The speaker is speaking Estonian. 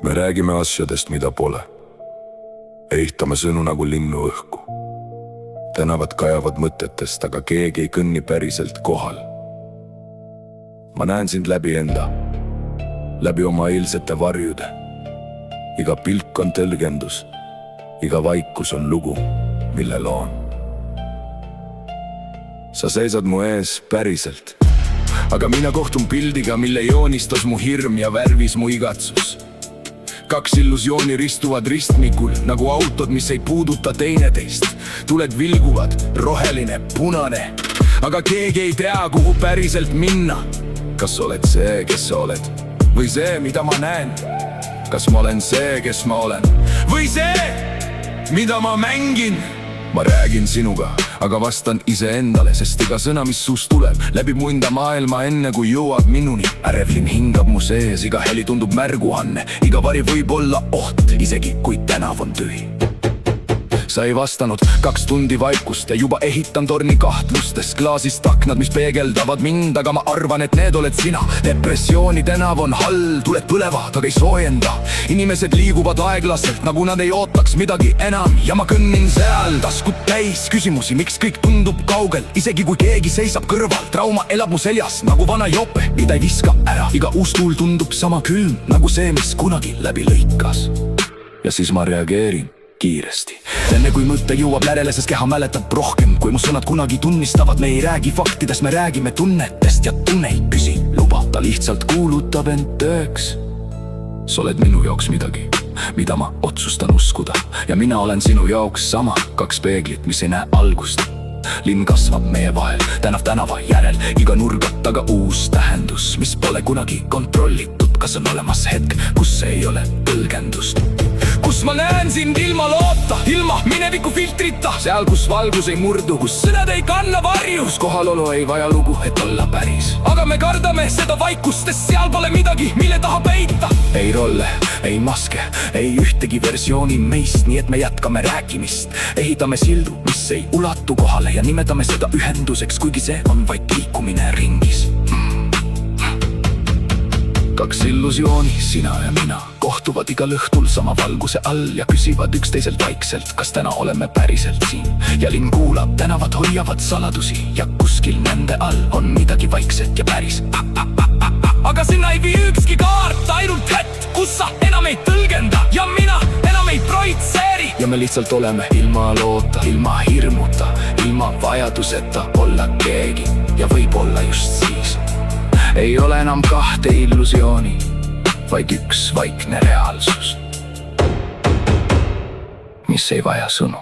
Me räägime asjadest, mida pole. Ehitame sõnu nagu linnu õhku. Tänavad kajavad mõtetest, aga keegi ei kõnni päriselt kohal. Ma näen sind läbi enda, läbi oma eilsete varjude. Iga pilk on tõlgendus, iga vaikus on lugu, mille loon. Sa seisad mu ees päriselt, aga mina kohtun pildiga, mille joonistas mu hirm ja värvis mu igatsus. Kaks illusiooni ristuvad ristmikul, nagu autod, mis ei puuduta teineteist. Tuled vilguvad, roheline, punane, aga keegi ei tea, kuhu päriselt minna. Kas oled see, kes sa oled? Või see, mida ma näen? Kas ma olen see, kes ma olen? Või see, mida ma mängin? Ma räägin sinuga, aga vastan iseendale, sest iga sõna, mis suust tuleb, läbib mu enda maailma enne, kui jõuab minuni. Ärevlin hingab mu sees, iga heli tundub märguanne, iga vari võib olla oht, isegi kui tänav on tühi. Sa ei vastanud, 2 tundi vaikust ja juba ehitan torni kahtlustest. Klaasist aknad, mis peegeldavad mind, aga ma arvan, et need oled sina. Depressiooni tänav on hall, tuled põlevad, aga ei soojenda. Inimesed liiguvad aeglaselt, nagu nad ei ootaks midagi enam. Ja ma kõnnin seal, taskud täis küsimusi, miks kõik tundub kaugel. Isegi kui keegi seisab kõrval, trauma elab mu seljas, nagu vana jope, mida ei viska ära. Iga uus tuul tundub sama külm, nagu see, mis kunagi läbi lõikas. Ja siis ma reageerin kiiresti, enne kui mõte jõuab lärele, sest keha mäletab rohkem, kui mu sõnad kunagi tunnistavad. Me ei räägi faktidest, me räägime tunnetest ja tunne ei küsi luba, ta lihtsalt kuulutab end tõeks. Sa oled minu jaoks midagi, mida ma otsustan uskuda, ja mina olen sinu jaoks sama, 2 peeglit, mis ei näe algust. Linn kasvab meie vahel, tänav tänava järel, iga nurga taga uus tähendus, mis pole kunagi kontrollitud. Kas on olemas hetk, kus ei ole tõlgendust? Kus ma näen sind ilma loota, ilma mineviku filtrita, seal, kus valgus ei murdu, kus sõnad ei kanna varjus, kohalolu ei vaja lugu, et olla päris. Aga me kardame seda vaikust, sest seal pole midagi, mille taha peita. Ei rolle, ei maske, ei ühtegi versiooni meist, nii et me jätkame rääkimist. Ehitame sildu, mis ei ulatu kohale ja nimetame seda ühenduseks, kuigi see on vaid liikumine ringis. 2 illusiooni, sina ja mina, kohtuvad igal õhtul sama valguse all ja küsivad üksteiselt vaikselt, kas täna oleme päriselt siin. Ja linn kuulab, tänavad hoiavad saladusi ja kuskil nende all on midagi vaikset ja päris. Aga sinna ei vii ükski kaart, ainult hetk, kus sa enam ei tõlgenda ja mina enam ei projitseeri. Ja me lihtsalt oleme ilma loota, ilma hirmuta, ilma vajaduseta olla keegi ja võib-olla just siis. Ei ole enam 2 illusiooni, vaid 1 vaikne reaalsus, mis ei vaja sõnu.